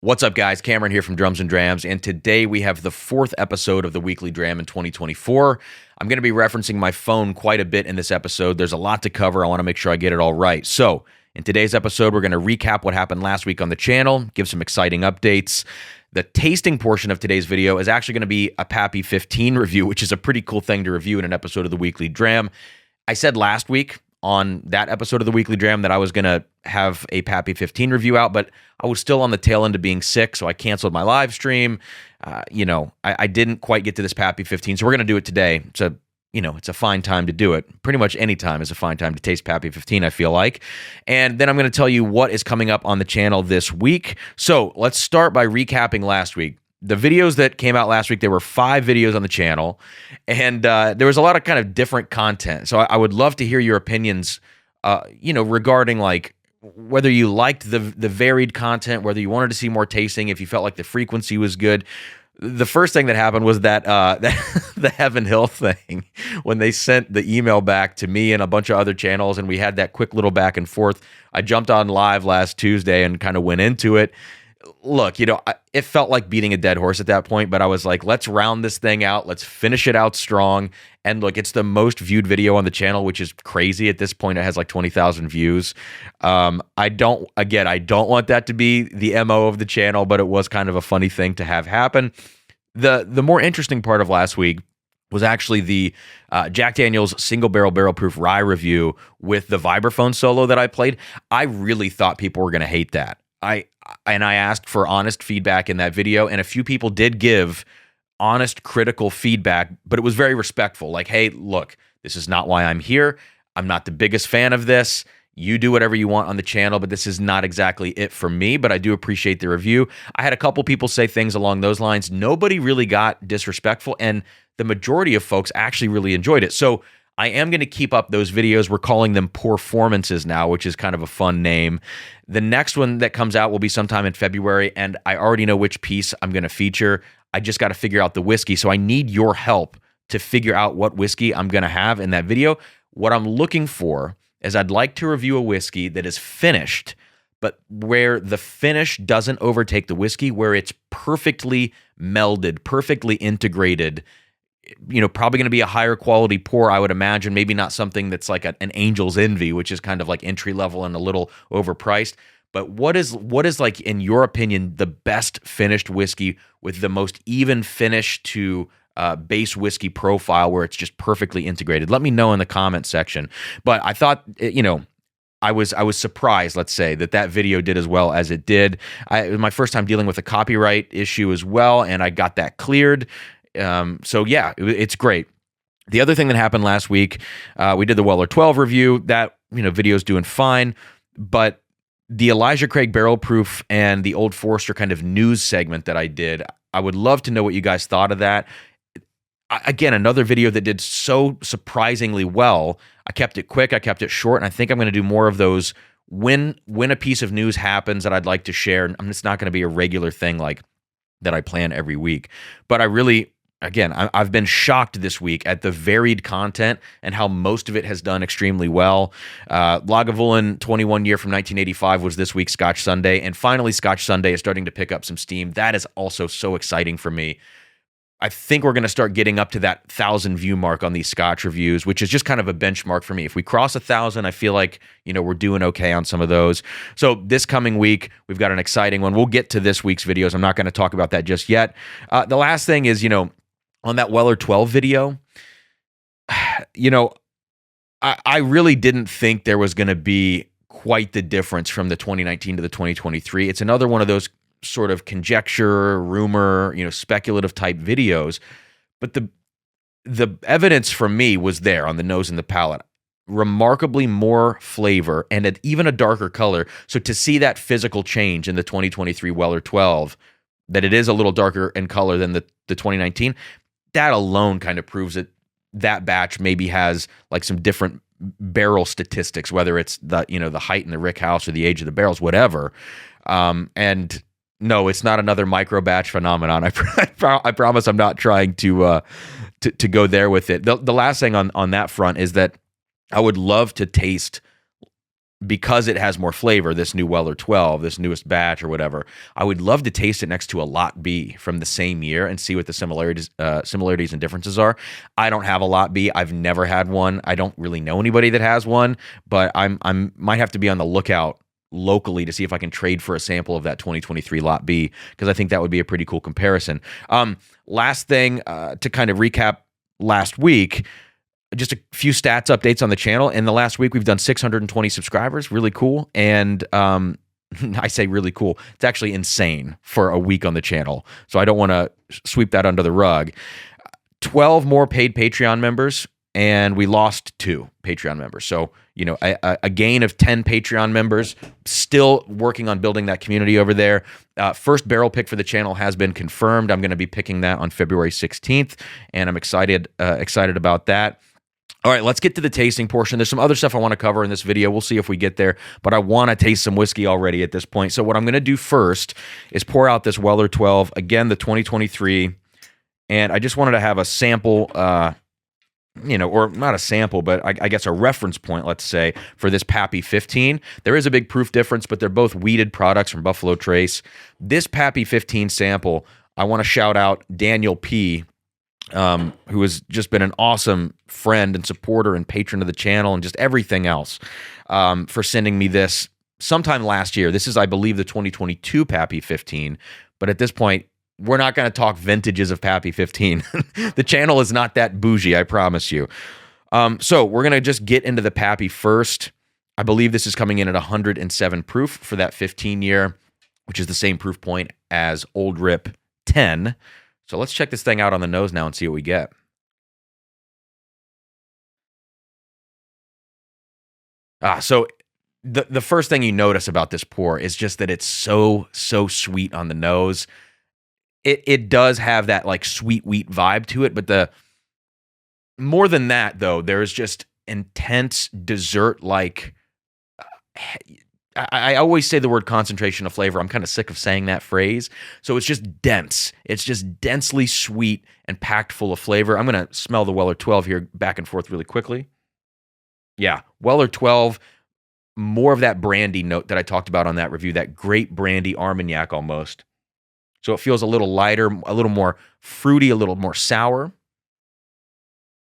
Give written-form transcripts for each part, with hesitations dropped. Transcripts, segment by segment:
What's up, guys? Cameron here from Drums and Drams, and today we have the fourth episode of the Weekly Dram in 2024. I'm going to be referencing my phone quite a bit in this episode. There's a lot to cover. I want to make sure I get it all right. So, in today's episode, we're going to recap what happened last week on the channel, give some exciting updates. The tasting portion of today's video is actually going to be a Pappy 15 review, which is a pretty cool thing to review in an episode of the Weekly Dram. I said last week on that episode of the Weekly Dram that I was going to have a Pappy 15 review out, but I was still on the tail end of being sick, so I canceled my live stream. I didn't quite get to this Pappy 15, so we're going to do it today. It's a fine time to do it. Pretty much any time is a fine time to taste Pappy 15, I feel like. And then I'm going to tell you what is coming up on the channel this week. So let's start by recapping last week. The videos that came out last week, there were 5 videos on the channel, and there was a lot of kind of different content. So I would love to hear your opinions, regarding like whether you liked the varied content, whether you wanted to see more tasting, if you felt like the frequency was good. The first thing that happened was that the Heaven Hill thing, when they sent the email back to me and a bunch of other channels, and we had that quick little back and forth. I jumped on live last Tuesday and kind of went into it. Look, it felt like beating a dead horse at that point, but I was like, let's round this thing out. Let's finish it out strong. And look, it's the most viewed video on the channel, which is crazy. At this point, it has like 20,000 views. I don't want that to be the MO of the channel, but it was kind of a funny thing to have happen. The more interesting part of last week was actually the Jack Daniel's single barrel proof rye review with the vibraphone solo that I played. I really thought people were going to hate that. I asked for honest feedback in that video, and a few people did give honest, critical feedback, but it was very respectful. Like, hey, look, this is not why I'm here. I'm not the biggest fan of this. You do whatever you want on the channel, but this is not exactly it for me, but I do appreciate the review. I had a couple people say things along those lines. Nobody really got disrespectful, and the majority of folks actually really enjoyed it. So I am going to keep up those videos. We're calling them Pourformances now, which is kind of a fun name. The next one that comes out will be sometime in February, and I already know which piece I'm going to feature. I just got to figure out the whiskey, so I need your help to figure out what whiskey I'm going to have in that video. What I'm looking for is I'd like to review a whiskey that is finished, but where the finish doesn't overtake the whiskey, where it's perfectly melded, perfectly integrated. Probably going to be a higher quality pour, I would imagine. Maybe not something that's like an Angel's Envy, which is kind of like entry level and a little overpriced. But what is like, in your opinion, the best finished whiskey with the most even finish to base whiskey profile, where it's just perfectly integrated? Let me know in the comment section. But I thought, I was surprised, let's say, that video did as well as it did. It was my first time dealing with a copyright issue as well, and I got that cleared. So yeah, it's great. The other thing that happened last week, we did the Weller 12 review. That video's doing fine, but the Elijah Craig Barrel Proof and the Old Forester kind of news segment that I did, I would love to know what you guys thought of that. Again, another video that did so surprisingly well. I kept it quick, I kept it short, and I think I'm going to do more of those when a piece of news happens that I'd like to share. It's not going to be a regular thing like that I plan every week, but I've been shocked this week at the varied content and how most of it has done extremely well. Lagavulin 21 year from 1985 was this week's Scotch Sunday, and finally Scotch Sunday is starting to pick up some steam. That is also so exciting for me. I think we're going to start getting up to that 1,000 view mark on these Scotch reviews, which is just kind of a benchmark for me. If we cross 1,000, I feel like, we're doing okay on some of those. So this coming week, we've got an exciting one. We'll get to this week's videos. I'm not going to talk about that just yet. The last thing is, on that Weller 12 video, I really didn't think there was going to be quite the difference from the 2019 to the 2023. It's another one of those sort of conjecture, rumor, speculative type videos. But the evidence from me was there on the nose and the palate. Remarkably more flavor and even a darker color. So to see that physical change in the 2023 Weller 12, that it is a little darker in color than the 2019, that alone kind of proves that batch maybe has like some different barrel statistics, whether it's the height in the rick house or the age of the barrels, whatever. And no, it's not another micro batch phenomenon. I promise I'm not trying to go there with it. The last thing on that front is that I would love to taste because it has more flavor, this new Weller 12, this newest batch or whatever, I would love to taste it next to a Lot B from the same year and see what the similarities and differences are. I don't have a Lot B. I've never had one. I don't really know anybody that has one, but I'm might have to be on the lookout locally to see if I can trade for a sample of that 2023 Lot B, because I think that would be a pretty cool comparison. Last thing to kind of recap last week, just a few stats updates on the channel. In the last week, we've done 620 subscribers. Really cool. And I say really cool. It's actually insane for a week on the channel. So I don't want to sweep that under the rug. 12 more paid Patreon members, and we lost 2 Patreon members. So, you know, a gain of 10 Patreon members. Still working on building that community over there. First barrel pick for the channel has been confirmed. I'm going to be picking that on February 16th, and I'm excited about that. All right, let's get to the tasting portion. There's some other stuff I want to cover in this video. We'll see if we get there, but I want to taste some whiskey already at this point. So what I'm going to do first is pour out this Weller 12, again, the 2023, and I just wanted to have a sample, you know, or not a sample, but I guess a reference point, let's say, for this Pappy 15. There is a big proof difference, but they're both wheated products from Buffalo Trace. This Pappy 15 sample, I want to shout out Daniel P., who has just been an awesome friend and supporter and patron of the channel and just everything else, for sending me this sometime last year. This is, I believe, the 2022 Pappy 15, but at this point, we're not going to talk vintages of Pappy 15. The channel is not that bougie, I promise you. So we're going to just get into the Pappy first. I believe this is coming in at 107 proof for that 15 year, which is the same proof point as Old Rip 10. So let's check this thing out on the nose now and see what we get. So the first thing you notice about this pour is just that it's so sweet on the nose. It does have that like sweet wheat vibe to it, but more than that though, there's just intense dessert like. I always say the word concentration of flavor. I'm kind of sick of saying that phrase. So it's just dense. It's just densely sweet and packed full of flavor. I'm going to smell the Weller 12 here back and forth really quickly. Yeah, Weller 12, more of that brandy note that I talked about on that review, that great brandy Armagnac almost. So it feels a little lighter, a little more fruity, a little more sour.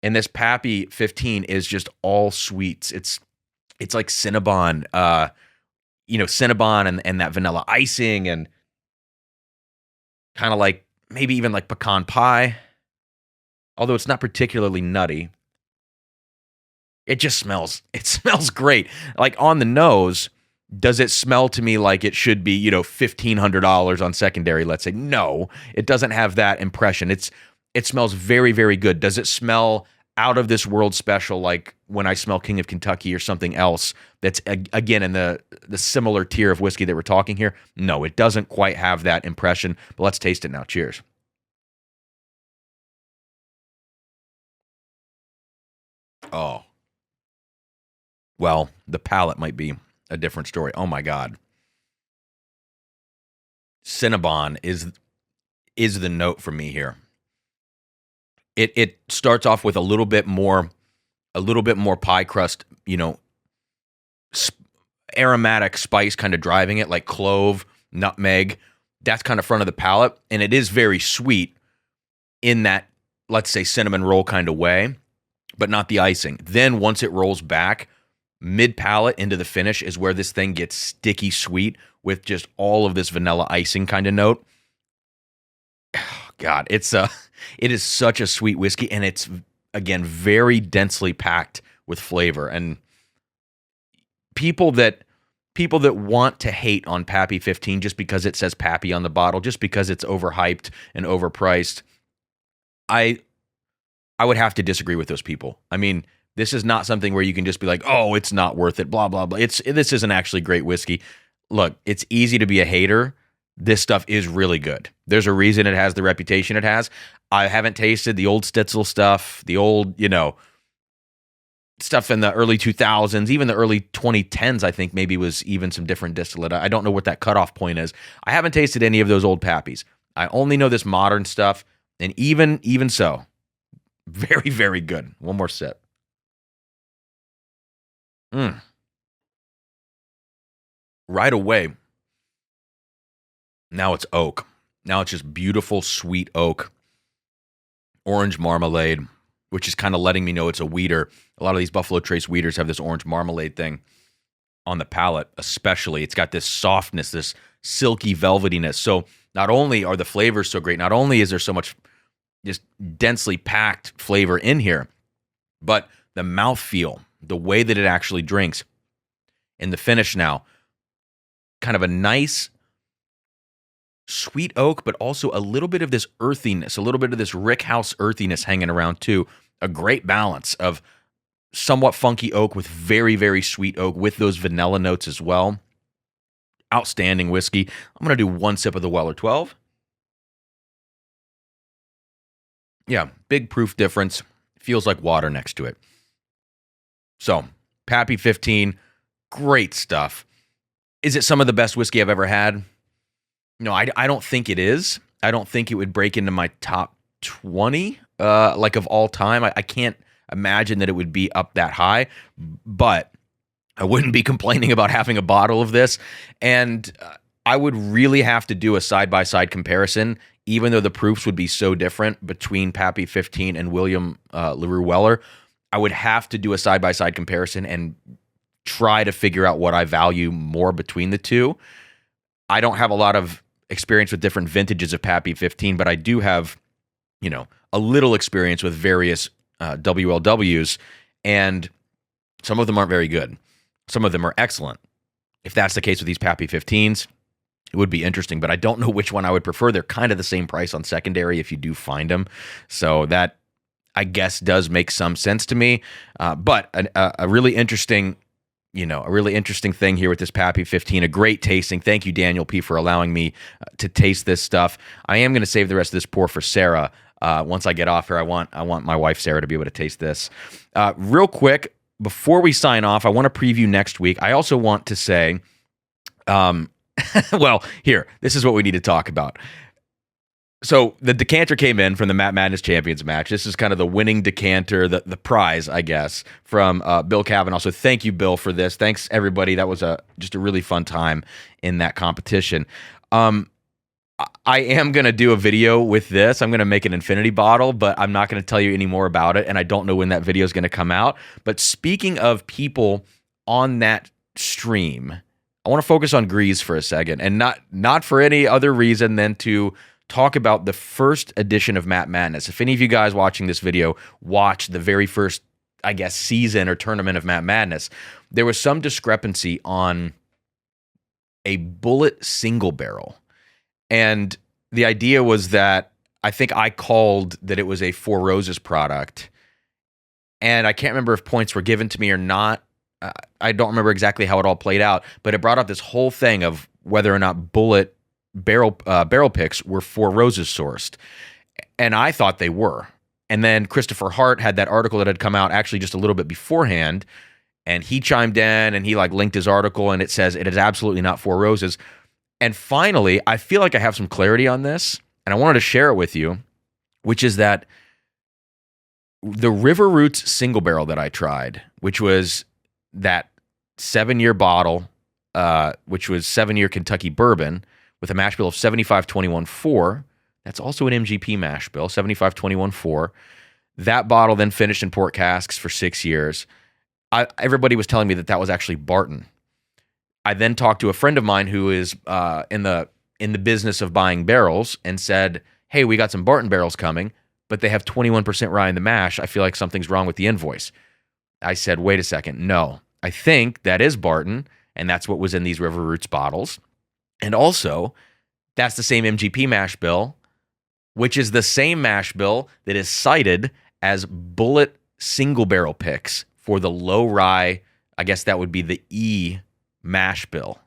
And this Pappy 15 is just all sweets. It's like Cinnabon, you know, Cinnabon and that vanilla icing and kind of like maybe even like pecan pie, although it's not particularly nutty. It smells great. Like on the nose, does it smell to me like it should be, you know, $1,500 on secondary, let's say? No, it doesn't have that impression. It smells very, very good. Does it smell out of this world special like when I smell King of Kentucky or something else that's, again, in the similar tier of whiskey that we're talking here? No, it doesn't quite have that impression, but let's taste it now. Cheers. Oh. Well, the palate might be a different story. Oh my God. Cinnabon is the note for me here. It starts off with a little bit more pie crust, you know, aromatic spice kind of driving it, like clove, nutmeg. That's kind of front of the palate, and it is very sweet in that, let's say, cinnamon roll kind of way, but not the icing. Then once it rolls back, mid palate into the finish is where this thing gets sticky sweet with just all of this vanilla icing kind of note. Oh, God, it is such a sweet whiskey, and it's, again, very densely packed with flavor. And people that want to hate on Pappy 15 just because it says Pappy on the bottle, just because it's overhyped and overpriced, I would have to disagree with those people. I mean, this is not something where you can just be like, oh, it's not worth it, blah, blah, blah. This isn't actually great whiskey. Look, it's easy to be a hater. This stuff is really good. There's a reason it has the reputation it has. I haven't tasted the old Stolzle stuff, the old, you know, stuff in the early 2000s, even the early 2010s, I think maybe was even some different distillate. I don't know what that cutoff point is. I haven't tasted any of those old Pappies. I only know this modern stuff, and even so, very, very good. One more sip. right away, now it's oak. Now it's just beautiful, sweet oak, orange marmalade, which is kind of letting me know it's a wheater. A lot of these Buffalo Trace wheaters have this orange marmalade thing on the palate, especially. It's got this softness, this silky velvetiness. So not only are the flavors so great, not only is there so much just densely packed flavor in here, but the mouthfeel, the way that it actually drinks, and the finish now, kind of a nice sweet oak, but also a little bit of this earthiness, a little bit of this Rick House earthiness hanging around too. A great balance of somewhat funky oak with very, very sweet oak with those vanilla notes as well. Outstanding whiskey. I'm going to do one sip of the Weller 12. Yeah, big proof difference. Feels like water next to it. So, Pappy 15, great stuff. Is it some of the best whiskey I've ever had? No, I don't think it is. I don't think it would break into my top 20, like of all time. I can't imagine that it would be up that high, but I wouldn't be complaining about having a bottle of this. And I would really have to do a side-by-side comparison, even though the proofs would be so different between Pappy 15 and William LaRue Weller. I would have to do a side-by-side comparison and try to figure out what I value more between the two. I don't have a lot of experience with different vintages of Pappy 15, but I do have, a little experience with various WLWs, and some of them aren't very good. Some of them are excellent. If that's the case with these Pappy 15s, it would be interesting, but I don't know which one I would prefer. They're kind of the same price on secondary if you do find them. So that, I guess, does make some sense to me. But a really interesting thing here with this Pappy 15, a great tasting. Thank you, Daniel P., for allowing me to taste this stuff. I am going to save the rest of this pour for Sarah. Once I get off here, I want my wife, Sarah, to be able to taste this. Real quick, before we sign off, I want to preview next week. I also want to say, well, here, this is what we need to talk about. So the decanter came in from the Matt Madness Champions match. This is kind of the winning decanter, the prize, I guess, from Bill Cavanaugh. So thank you, Bill, for this. Thanks, everybody. That was just a really fun time in that competition. I am going to do a video with this. I'm going to make an infinity bottle, but I'm not going to tell you any more about it, and I don't know when that video is going to come out. But speaking of people on that stream, I want to focus on Grease for a second, and not for any other reason than to talk about the first edition of Matt Madness. If any of you guys watching this video watched the very first, I guess, season or tournament of Matt Madness, there was some discrepancy on a Bulleit single barrel. And the idea was that I think I called that it was a Four Roses product. And I can't remember if points were given to me or not. I don't remember exactly how it all played out, but it brought up this whole thing of whether or not Bulleit barrel picks were Four Roses sourced. And I thought they were. And then Christopher Hart had that article that had come out actually just a little bit beforehand, and he chimed in and he linked his article, and it says it is absolutely not Four Roses. And finally, I feel like I have some clarity on this, and I wanted to share it with you, which is that the River Roots single barrel that I tried, which was that 7-year bottle, which was 7-year Kentucky bourbon, with a mash bill of 75-21-4. That's also an MGP mash bill, 75-21-4. That bottle then finished in port casks for 6 years. Everybody was telling me that was actually Barton. I then talked to a friend of mine who is in the business of buying barrels and said, hey, we got some Barton barrels coming, but they have 21% rye in the mash. I feel like something's wrong with the invoice. I said, wait a second. No, I think that is Barton, and that's what was in these River Roots bottles. And also, that's the same MGP mash bill, which is the same mash bill that is cited as Bulleit single barrel picks for the low rye. I guess that would be the E mash bill.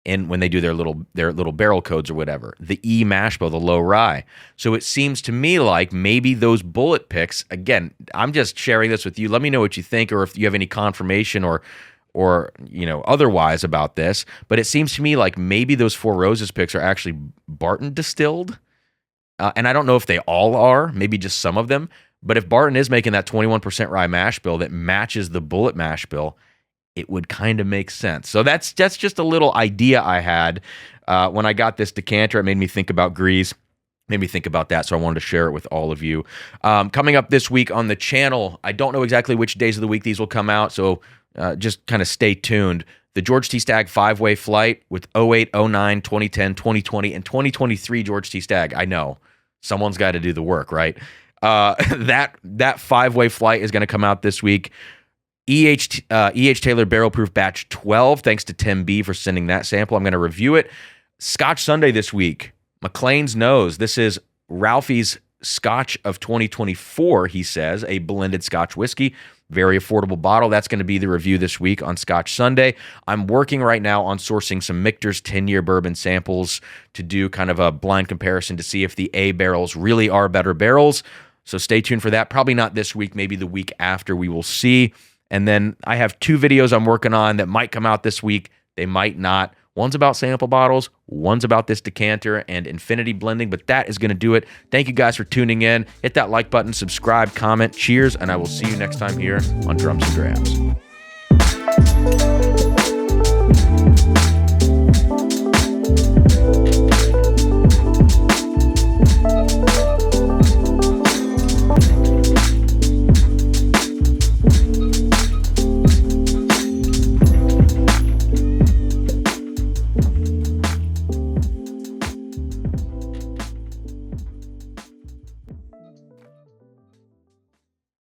And when they do their little barrel codes or whatever, the E mash bill, the low rye. So it seems to me like maybe those Bulleit picks, again, I'm just sharing this with you. Let me know what you think, or if you have any confirmation or otherwise about this. But it seems to me like maybe those Four Roses picks are actually Barton distilled. And I don't know if they all are, maybe just some of them. But if Barton is making that 21% rye mash bill that matches the Bulleit mash bill, it would kind of make sense. So that's just a little idea I had when I got this decanter. It made me think about Grise, made me think about that, so I wanted to share it with all of you. Coming up this week on the channel, I don't know exactly which days of the week these will come out, so just kind of stay tuned. The George T. Stagg 5-way flight with 08, 09, 2010, 2020, and 2023 George T. Stagg. I know. Someone's got to do the work, right? That 5-way flight is going to come out this week. E.H. Taylor Barrel Proof Batch 12. Thanks to Tim B for sending that sample. I'm going to review it. Scotch Sunday this week. McLean's Nose. This is Ralphie's Scotch of 2024, he says, a blended Scotch whiskey. Very affordable bottle. That's going to be the review this week on Scotch Sunday. I'm working right now on sourcing some Michter's 10-year bourbon samples to do kind of a blind comparison to see if the A barrels really are better barrels. So stay tuned for that. Probably not this week, maybe the week after. We will see. And then I have 2 videos I'm working on that might come out this week. They might not. One's about sample bottles. One's about this decanter and infinity blending. But that is going to do it. Thank you guys for tuning in. Hit that like button, subscribe, comment. Cheers, and I will see you next time here on Drums and Drams.